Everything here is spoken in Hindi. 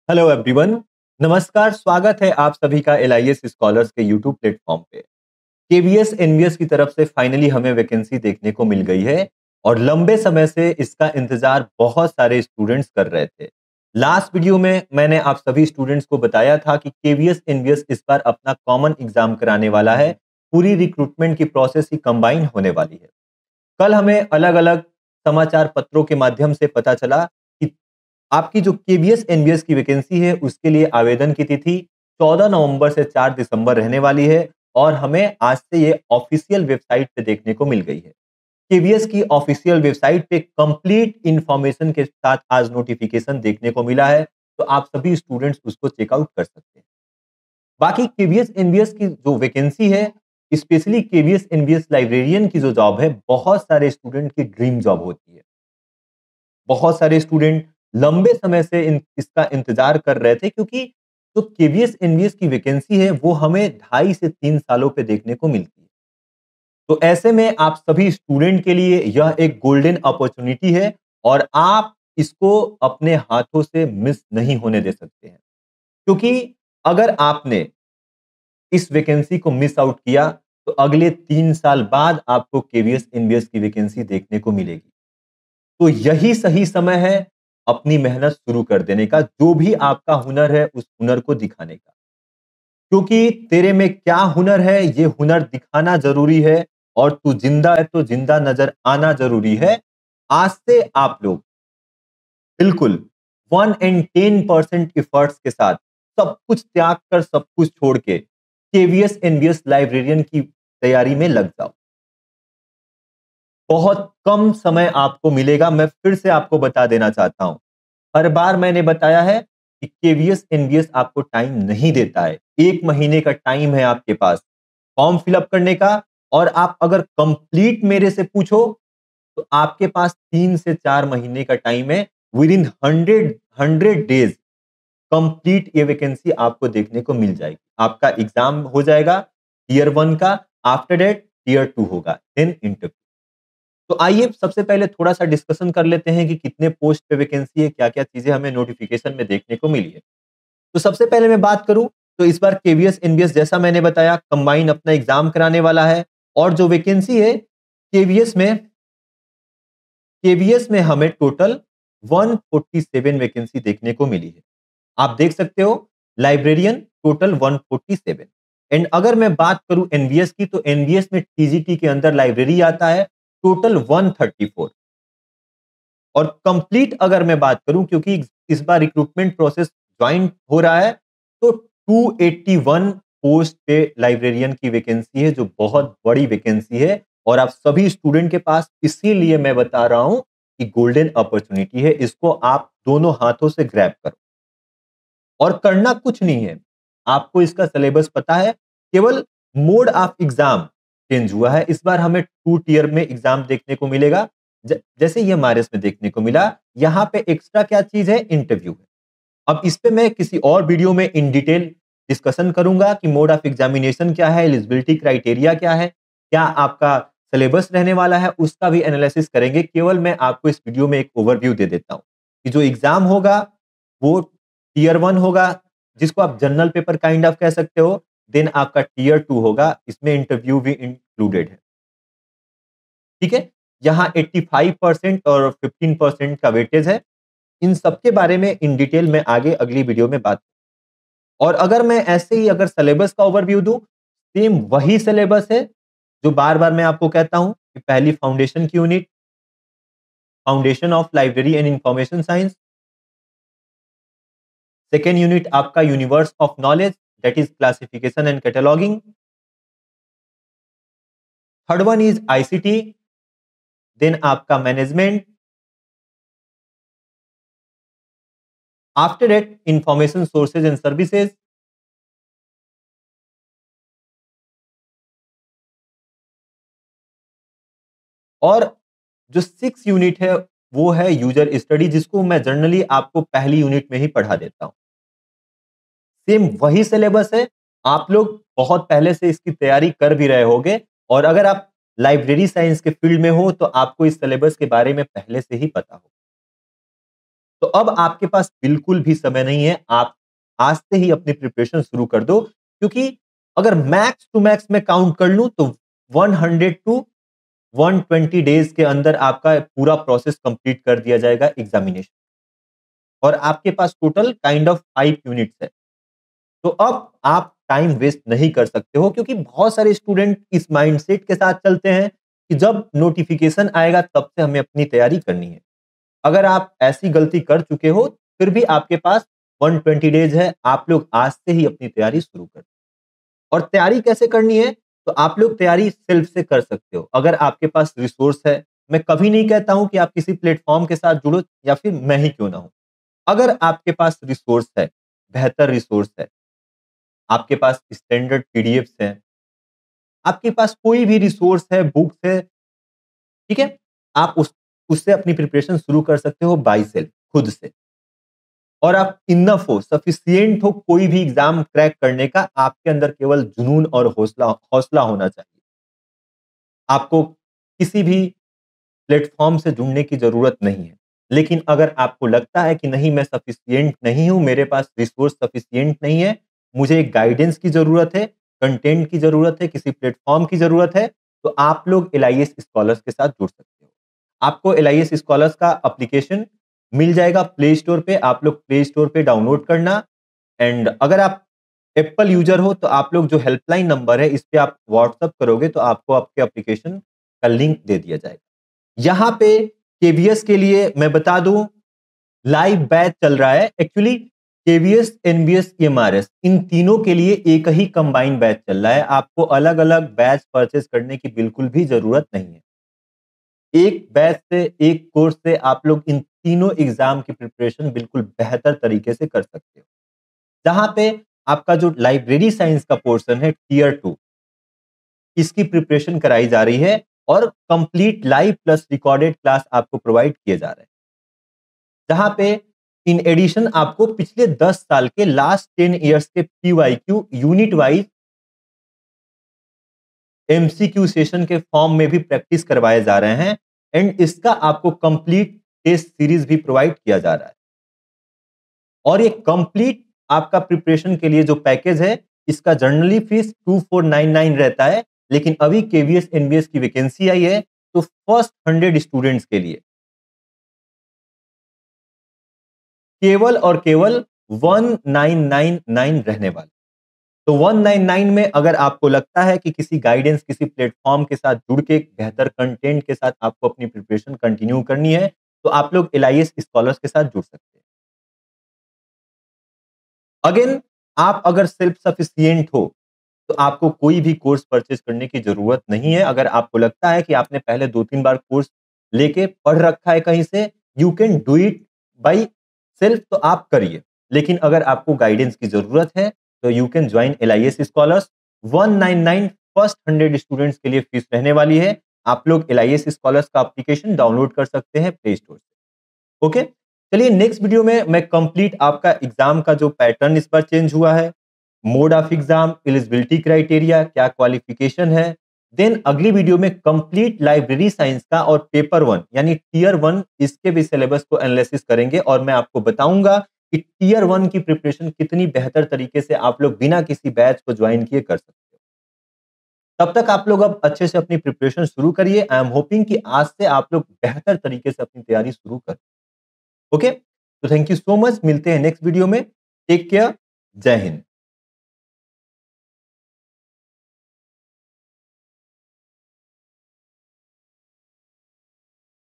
Hello everyone. नमस्कार, स्वागत है आप सभी का एलआईएस स्कॉलर्स के यूट्यूब प्लेटफॉर्म पे। केवीएस एनवीएस की तरफ से फाइनली हमें वैकेंसी देखने को मिल गई है और लंबे समय से इसका इंतजार बहुत सारे स्टूडेंट्स कर रहे थे। लास्ट वीडियो में मैंने आप सभी स्टूडेंट्स को बताया था कि केवीएस एनवीएस इस बार अपना कॉमन एग्जाम कराने वाला है। पूरी रिक्रूटमेंट की प्रोसेस ही कंबाइन होने वाली है। कल हमें अलग अलग समाचार पत्रों के माध्यम से पता चला कि आपकी जो केवीएस एनवीएस की वैकेंसी है उसके लिए आवेदन की तिथि 14 नवंबर से 4 दिसंबर रहने वाली है और हमें आज से ये ऑफिशियल वेबसाइट पे देखने को मिल गई है। केवीएस की ऑफिशियल वेबसाइट पे कंप्लीट इंफॉर्मेशन के साथ आज नोटिफिकेशन देखने को मिला है, तो आप सभी स्टूडेंट्स उसको चेकआउट कर सकते हैं। बाकी केवीएस एनवीएस की जो वैकेंसी है, स्पेशली केवीएस एनवीएस लाइब्रेरियन की जो जॉब है, बहुत सारे स्टूडेंट की ड्रीम जॉब होती है। बहुत सारे स्टूडेंट लंबे समय से इसका इंतजार कर रहे थे, क्योंकि जो केवीएस एनवीएस की वैकेंसी है वो हमें 2.5 से 3 सालों पे देखने को मिलती है। तो ऐसे में आप सभी स्टूडेंट के लिए यह एक गोल्डन अपॉर्चुनिटी है और आप इसको अपने हाथों से मिस नहीं होने दे सकते हैं। क्योंकि अगर आपने इस वैकेंसी को मिस आउट किया तो अगले 3 साल बाद आपको केवीएस एनवीएस की वैकेंसी देखने को मिलेगी। तो यही सही समय है अपनी मेहनत शुरू कर देने का, जो भी आपका हुनर है उस हुनर को दिखाने का। क्योंकि तेरे में क्या हुनर है ये हुनर दिखाना जरूरी है और तू जिंदा है तो जिंदा नजर आना जरूरी है। आज से आप लोग बिल्कुल 110% एफर्ट्स के साथ सब कुछ त्याग कर, सब कुछ छोड़ के केवीएस एनवीएस लाइब्रेरियन की तैयारी में लग जाओ। बहुत कम समय आपको मिलेगा। मैं फिर से आपको बता देना चाहता हूं, हर बार मैंने बताया है कि केवीएस एनवीएस आपको टाइम नहीं देता है। 1 महीने का टाइम है आपके पास फॉर्म फिलअप करने का, और आप अगर कंप्लीट मेरे से पूछो तो आपके पास 3 से 4 महीने का टाइम है। विद इन 100 डेज कंप्लीट ये वैकेंसी आपको देखने को मिल जाएगी। आपका एग्जाम हो जाएगा टीयर 1 का, आफ्टर दैट टीयर 2 होगा, देन इंटरव्यू। तो आइए सबसे पहले थोड़ा-सा डिस्कशन कर लेते हैं कि कितने पोस्ट पे वैकेंसी है, क्या-क्या चीज़ें हमें नोटिफ़िकेशन में देखने को मिली है। तो सबसे पहले मैं बात करूँ तो इस बार केवीएस एनवीएस जैसा मैंने बताया कंबाइन अपना एग्ज़ाम कराने वाला है, और जो वैकेंसी है केवीएस में केवीएस में हमें टोटल 147 वैकेंसी देखने को मिली है। आप देख सकते हो लाइब्रेरियन टोटल 147। एंड अगर मैं बात करूँ एनवीएस की तो एनवीएस में टीजीटी के अंदर लाइब्रेरी आता है टोटल 134। और कंप्लीट अगर मैं बात करूं, क्योंकि इस बार रिक्रूटमेंट प्रोसेस ज्वाइन हो रहा है, तो 281 पोस्ट पे लाइब्रेरियन की वैकेंसी है, जो बहुत बड़ी वैकेंसी है। और आप सभी स्टूडेंट के पास इसीलिए मैं बता रहा हूं कि गोल्डन अपॉर्चुनिटी है, इसको आप दोनों हाथों से ग्रैब करो। और करना कुछ नहीं है, आपको इसका सिलेबस पता है, केवल मोड ऑफ एग्जाम चेंज हुआ है। इस बार हमें 2 टियर में एग्जाम देखने को मिलेगा, जैसे ये हमारे में देखने को मिला। यहाँ पे एक्स्ट्रा क्या चीज है, इंटरव्यू है। अब इस पे मैं किसी और वीडियो में इन डिटेल डिस्कशन करूंगा कि मोड ऑफ एग्जामिनेशन क्या है, एलिजिबिलिटी क्राइटेरिया क्या है, क्या आपका सिलेबस रहने वाला है, उसका भी एनालिसिस करेंगे। केवल मैं आपको इस वीडियो में एक ओवरव्यू दे देता हूं कि जो एग्जाम होगा वो टियर 1 होगा, जिसको आप जनरल पेपर काइंड ऑफ कह सकते हो। देन आपका टियर 2 होगा, इसमें इंटरव्यू भी इंक्लूडेड है। ठीक है, यहाँ 85% और 15% का वेटेज है। इन सब के बारे में इन डिटेल में आगे अगली वीडियो में बात। और अगर मैं ऐसे ही अगर सिलेबस का ओवरव्यू दूं, सेम वही सिलेबस है जो बार बार मैं आपको कहता हूं कि पहली फाउंडेशन की unit, foundation of library and information science. Second unit आपका universe of knowledge, that is classification and cataloguing. Third one is ICT, then आपका management, after that information sources and services. और जो 6 यूनिट है वो है यूजर स्टडी, जिसको मैं जनरली आपको पहली यूनिट में ही पढ़ा देता हूं। सेम वही सिलेबस है, आप लोग बहुत पहले से इसकी तैयारी कर भी रहे होंगे। और अगर आप लाइब्रेरी साइंस के फील्ड में हो तो आपको इस सिलेबस के बारे में पहले से ही पता हो। तो अब आपके पास बिल्कुल भी समय नहीं है, आप आज से ही अपनी प्रिपरेशन शुरू कर दो, क्योंकि अगर मैक्स टू मैक्स मैं काउंट कर लूं तो 100 टू 120 डेज के अंदर आपका पूरा प्रोसेस कंप्लीट कर दिया जाएगा एग्जामिनेशन, और आपके पास टोटल काइंड ऑफ 5 यूनिट्स है। तो अब आप टाइम वेस्ट नहीं कर सकते हो, क्योंकि बहुत सारे स्टूडेंट इस माइंडसेट के साथ चलते हैं कि जब नोटिफिकेशन आएगा तब से हमें अपनी तैयारी करनी है। अगर आप ऐसी गलती कर चुके हो, फिर भी आपके पास 120 डेज है, आप लोग आज से ही अपनी तैयारी शुरू कर। और तैयारी कैसे करनी है? तो आप लोग तैयारी सेल्फ से कर सकते हो। अगर आपके पास रिसोर्स है, मैं कभी नहीं कहता हूं कि आप किसी प्लेटफॉर्म के साथ जुड़ो, या फिर मैं ही क्यों ना हूं। अगर आपके पास रिसोर्स है, बेहतर रिसोर्स है, आपके पास स्टैंडर्ड पीडीएफ्स हैं, आपके पास कोई भी रिसोर्स है, बुक्स है, ठीक है? आप उससे अपनी प्रिपरेशन शुरू कर सकते हो बाय सेल्फ, खुद से। और आप इनफ हो, सफिशिएंट हो कोई भी एग्जाम क्रैक करने का, आपके अंदर केवल जुनून और हौसला हौसला होना चाहिए। आपको किसी भी प्लेटफॉर्म से जुड़ने की जरूरत नहीं है। लेकिन अगर आपको लगता है कि नहीं, मैं सफिशिएंट नहीं हूं, मेरे पास रिसोर्स सफिशिएंट नहीं है, मुझे एक गाइडेंस की जरूरत है, कंटेंट की जरूरत है, किसी प्लेटफॉर्म की जरूरत है, तो आप लोग एलआईएस स्कॉलर्स के साथ जुड़ सकते हो। आपको एलआईएस स्कॉलर्स का एप्लीकेशन मिल जाएगा प्ले स्टोर पे, आप लोग प्ले स्टोर पे डाउनलोड करना। एंड अगर आप एप्पल यूजर हो तो आप लोग जो हेल्पलाइन नंबर है, इस पे आप व्हाट्सएप करोगे तो आपको आपके एप्लीकेशन का लिंक दे दिया जाएगा। यहाँ पे केवीएस के लिए मैं बता दूं, लाइव बैच चल रहा है। एक्चुअली केवीएस, एनबीएस, ईएमआरएस, इन तीनों के लिए एक ही कंबाइंड बैच चल रहा है। आपको अलग अलग बैच परचेज करने की बिल्कुल भी जरूरत नहीं है। एक बैच से, एक कोर्स से आप लोग इन तीनों एग्जाम की प्रिपरेशन बिल्कुल बेहतर तरीके से कर सकते हो। जहां पे आपका जो लाइब्रेरी साइंस का पोर्शन है, टीयर 2, इसकी प्रिपरेशन कराई जा रही है, और complete live plus recorded class आपको प्रोवाइड किए जा रहे हैं। जहां पे इन एडिशन आपको पिछले 10 साल के, लास्ट 10 इयर्स के PYQ unit wise MCQ session के फॉर्म में भी प्रैक्टिस करवाए जा रहे हैं, एंड इसका आपको कंप्लीट टेस्ट सीरीज भी प्रोवाइड किया जा रहा है। और ये कंप्लीट आपका प्रिपरेशन के लिए जो पैकेज है, इसका जनरली फीस 2499 रहता है, लेकिन अभी केवीएस एनबीएस की वैकेंसी आई है, तो फर्स्ट 100 स्टूडेंट्स के लिए केवल और केवल 1999 रहने वाले। तो 199 में अगर आपको लगता है कि किसी गाइडेंस, किसी प्लेटफॉर्म के साथ जुड़ के बेहतर कंटेंट के साथ आपको अपनी प्रिपरेशन कंटिन्यू करनी है, तो आप लोग एलआईएस स्कॉलर्स के साथ जुड़ सकते हैं। अगेन, आप अगर सेल्फ सफिशिएंट हो तो आपको कोई भी कोर्स परचेज करने की जरूरत नहीं है। अगर आपको लगता है कि आपने पहले 2-3 बार कोर्स लेके पढ़ रखा है कहीं से, you can do it by self, तो आप करिए। लेकिन अगर आपको गाइडेंस की जरूरत है तो you can join LIS scholars. 199 first 100 students के लिए फीस रहने वाली है। आप लोग एलआईएस स्कॉलर्स का एप्लीकेशन डाउनलोड कर सकते हैं प्ले स्टोर से। ओके, चलिए नेक्स्ट वीडियो में मैं कंप्लीट आपका एग्जाम का जो पैटर्न इस बार चेंज हुआ है, mode of exam, eligibility criteria, क्या क्वालिफिकेशन है, देन अगली वीडियो में कंप्लीट लाइब्रेरी साइंस का और पेपर 1 यानी टीयर 1, इसके भी सिलेबस को एनालिसिस करेंगे, और मैं आपको बताऊंगा कि टीयर 1 की प्रिपरेशन कितनी बेहतर तरीके से आप लोग बिना किसी बैच को ज्वाइन किए कर सकते हो। तब तक आप लोग अब अच्छे से अपनी प्रिपरेशन शुरू करिए। आई एम होपिंग कि आज से आप लोग बेहतर तरीके से अपनी तैयारी शुरू करें। ओके, तो थैंक यू सो मच, मिलते हैं नेक्स्ट वीडियो में। टेक केयर, जय हिंद।